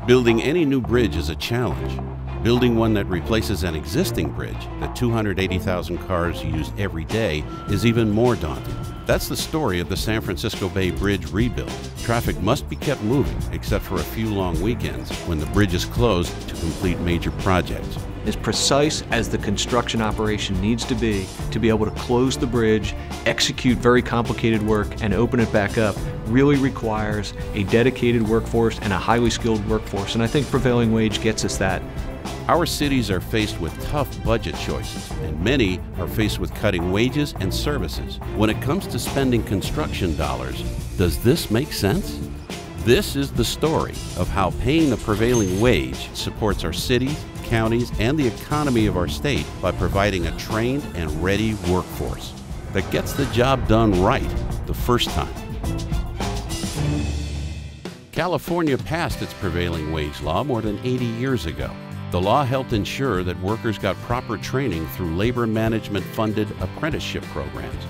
Building any new bridge is a challenge. Building one that replaces an existing bridge that 280,000 cars use every day is even more daunting. That's the story of the San Francisco Bay Bridge rebuild. Traffic must be kept moving, except for a few long weekends when the bridge is closed to complete major projects. As precise as the construction operation needs to be able to close the bridge, execute very complicated work, and open it back up really requires a dedicated workforce and a highly skilled workforce, and I think prevailing wage gets us that. Our cities are faced with tough budget choices, and many are faced with cutting wages and services. When it comes to spending construction dollars, does this make sense? This is the story of how paying the prevailing wage supports our cities, counties, and the economy of our state by providing a trained and ready workforce that gets the job done right the first time. California passed its prevailing wage law more than 80 years ago. The law helped ensure that workers got proper training through labor management-funded apprenticeship programs.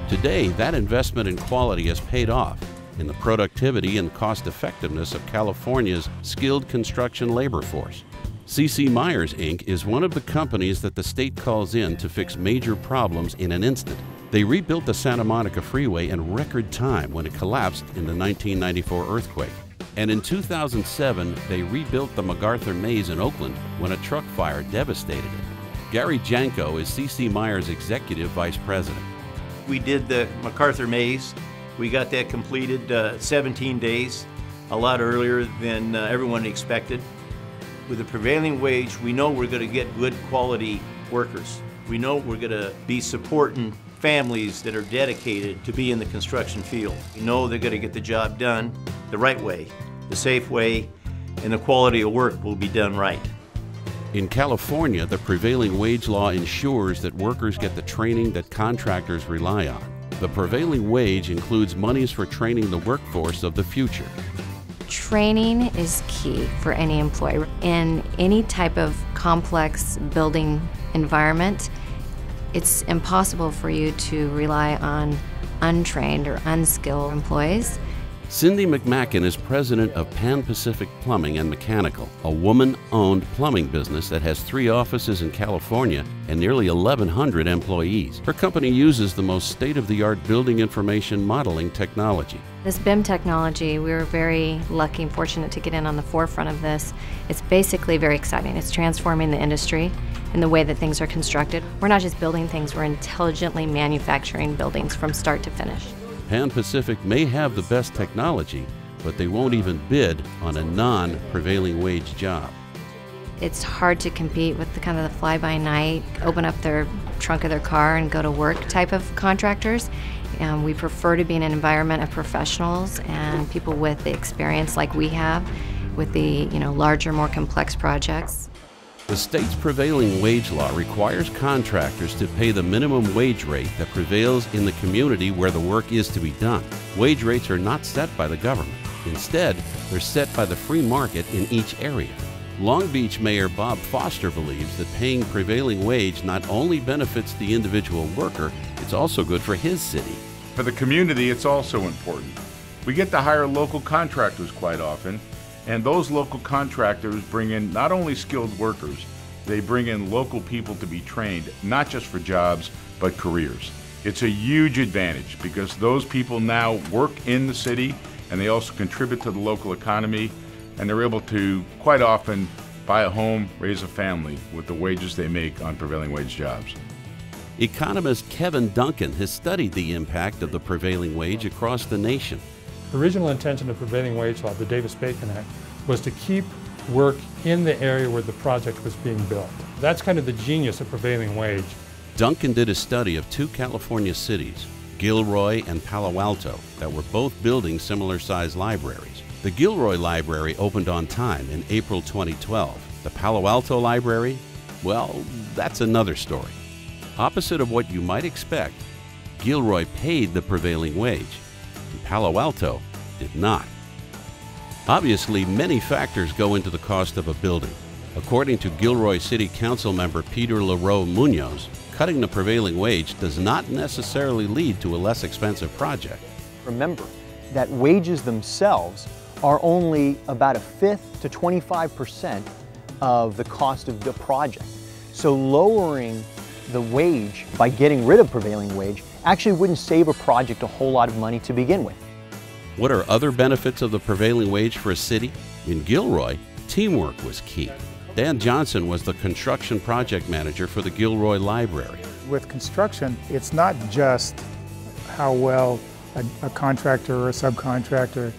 Today, that investment in quality has paid off in the productivity and cost-effectiveness of California's skilled construction labor force. C.C. Myers, Inc. is one of the companies that the state calls in to fix major problems in an instant. They rebuilt the Santa Monica Freeway in record time when it collapsed in the 1994 earthquake. And in 2007, they rebuilt the MacArthur Maze in Oakland when a truck fire devastated it. Gary Janko is C.C. Myers' Executive Vice President. We did the MacArthur Maze. We got that completed 17 days, a lot earlier than everyone expected. With the prevailing wage, we know we're going to get good quality workers. We know we're going to be supporting families that are dedicated to be in the construction field. We know they're going to get the job done the right way, the safe way, and the quality of work will be done right. In California, the prevailing wage law ensures that workers get the training that contractors rely on. The prevailing wage includes monies for training the workforce of the future. Training is key for any employee. In any type of complex building environment, it's impossible for you to rely on untrained or unskilled employees. Cindy McMacken is president of Pan Pacific Plumbing and Mechanical, a woman-owned plumbing business that has 3 offices in California and nearly 1,100 employees. Her company uses the most state-of-the-art building information modeling technology. This BIM technology, we were very lucky and fortunate to get in on the forefront of this. It's basically very exciting. It's transforming the industry in the way that things are constructed. We're not just building things, we're intelligently manufacturing buildings from start to finish. Pan Pacific may have the best technology, but they won't even bid on a non-prevailing wage job. It's hard to compete with the kind of the fly-by-night, open up their trunk of their car and go to work type of contractors. We prefer to be in an environment of professionals and people with the experience like we have with the larger, more complex projects. The state's prevailing wage law requires contractors to pay the minimum wage rate that prevails in the community where the work is to be done. Wage rates are not set by the government. Instead, they're set by the free market in each area. Long Beach Mayor Bob Foster believes that paying prevailing wage not only benefits the individual worker, it's also good for his city. For the community, it's also important. We get to hire local contractors quite often, and those local contractors bring in not only skilled workers, they bring in local people to be trained, not just for jobs, but careers. It's a huge advantage because those people now work in the city and they also contribute to the local economy, and they're able to quite often buy a home, raise a family with the wages they make on prevailing wage jobs. Economist Kevin Duncan has studied the impact of the prevailing wage across the nation. The original intention of prevailing wage law, the Davis-Bacon Act, was to keep work in the area where the project was being built. That's kind of the genius of prevailing wage. Duncan did a study of 2 California cities, Gilroy and Palo Alto, that were both building similar-sized libraries. The Gilroy Library opened on time in April 2012. The Palo Alto Library, well, that's another story. Opposite of what you might expect, Gilroy paid the prevailing wage, and Palo Alto did not. Obviously, many factors go into the cost of a building. According to Gilroy City Council member Peter LaRoe Munoz, cutting the prevailing wage does not necessarily lead to a less expensive project. Remember that wages themselves are only about 1/5 to 25% of the cost of the project. So lowering the wage by getting rid of prevailing wage actually wouldn't save a project a whole lot of money to begin with. What are other benefits of the prevailing wage for a city? In Gilroy, teamwork was key. Dan Johnson was the construction project manager for the Gilroy Library. With construction, it's not just how well a contractor or a subcontractor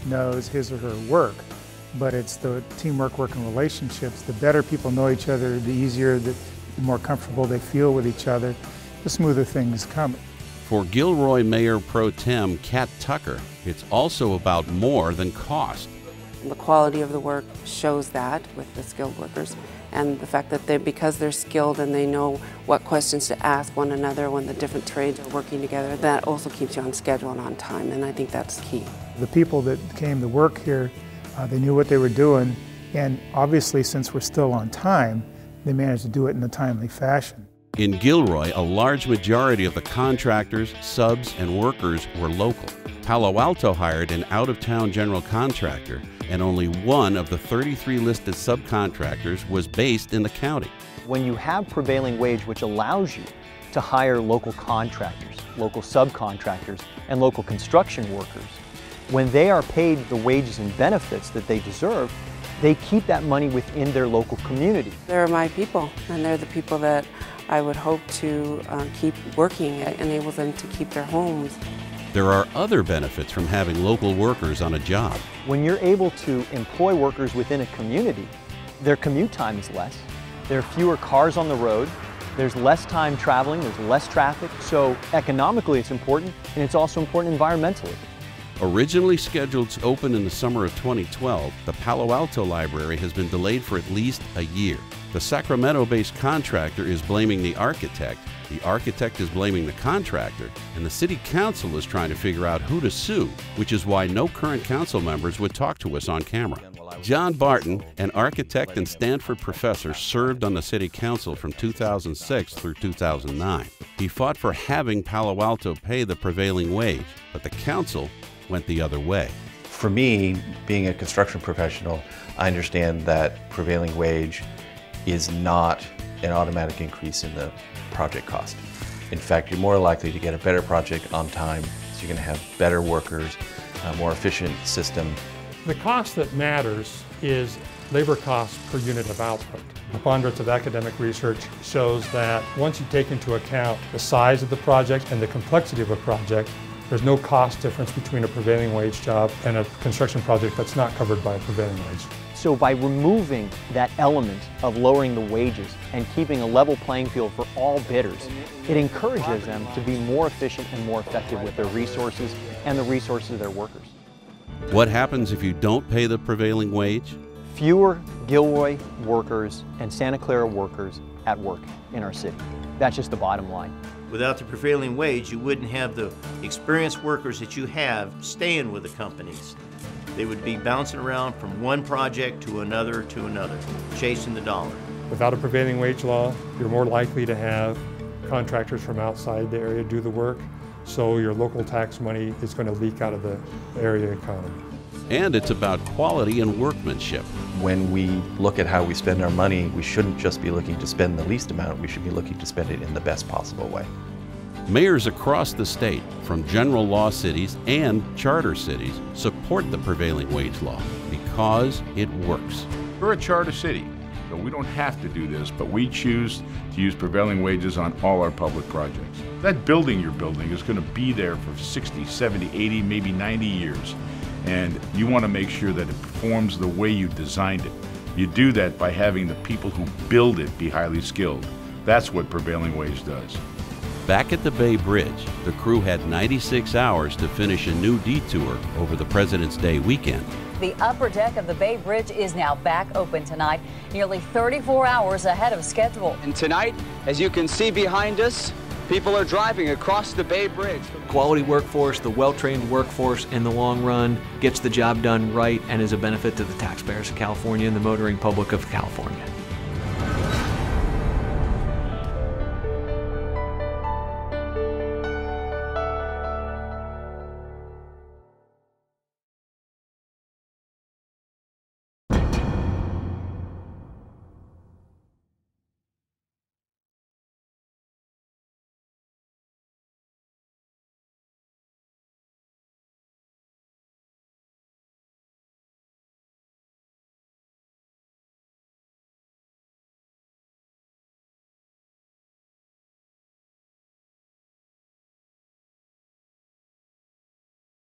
knows his or her work, but it's the teamwork, working relationships. The better people know each other, the easier, the more comfortable they feel with each other, the smoother things come. For Gilroy Mayor Pro Tem Kat Tucker, it's also about more than cost. The quality of the work shows that with the skilled workers, and the fact that because they're skilled and they know what questions to ask one another when the different trades are working together, that also keeps you on schedule and on time, and I think that's key. The people that came to work here, they knew what they were doing, and obviously since we're still on time, they managed to do it in a timely fashion. In Gilroy, a large majority of the contractors, subs, and workers were local. Palo Alto hired an out-of-town general contractor, and only one of the 33 listed subcontractors was based in the county. When you have prevailing wage, which allows you to hire local contractors, local subcontractors, and local construction workers, when they are paid the wages and benefits that they deserve, they keep that money within their local community. They're my people, and they're the people that I would hope to keep working. It enables them to keep their homes. There are other benefits from having local workers on a job. When you're able to employ workers within a community, their commute time is less, there are fewer cars on the road, there's less time traveling, there's less traffic, so economically it's important, and it's also important environmentally. Originally scheduled to open in the summer of 2012, the Palo Alto Library has been delayed for at least a year. The Sacramento-based contractor is blaming the architect is blaming the contractor, and the City Council is trying to figure out who to sue, which is why no current council members would talk to us on camera. John Barton, an architect and Stanford professor, served on the City Council from 2006 through 2009. He fought for having Palo Alto pay the prevailing wage, but the council went the other way. For me, being a construction professional, I understand that prevailing wage is not an automatic increase in the project cost. In fact, you're more likely to get a better project on time, so you're going to have better workers, a more efficient system. The cost that matters is labor costs per unit of output. The preponderance of academic research shows that once you take into account the size of the project and the complexity of a project, there's no cost difference between a prevailing wage job and a construction project that's not covered by a prevailing wage. So by removing that element of lowering the wages and keeping a level playing field for all bidders, it encourages them to be more efficient and more effective with their resources and the resources of their workers. What happens if you don't pay the prevailing wage? Fewer Gilroy workers and Santa Clara workers at work in our city. That's just the bottom line. Without the prevailing wage, you wouldn't have the experienced workers that you have staying with the companies. They would be bouncing around from one project to another, chasing the dollar. Without a prevailing wage law, you're more likely to have contractors from outside the area do the work, so your local tax money is going to leak out of the area economy. And it's about quality and workmanship. When we look at how we spend our money, we shouldn't just be looking to spend the least amount, we should be looking to spend it in the best possible way. Mayors across the state, from general law cities and charter cities, support the prevailing wage law because it works. We're a charter city, so we don't have to do this, but we choose to use prevailing wages on all our public projects. That building you're building is going to be there for 60, 70, 80, maybe 90 years. And you want to make sure that it performs the way you designed it. You do that by having the people who build it be highly skilled. That's what prevailing wage does. Back at the Bay Bridge, the crew had 96 hours to finish a new detour over the President's Day weekend. The upper deck of the Bay Bridge is now back open tonight, nearly 34 hours ahead of schedule. And tonight, as you can see behind us, people are driving across the Bay Bridge. Quality workforce, the well-trained workforce in the long run gets the job done right and is a benefit to the taxpayers of California and the motoring public of California.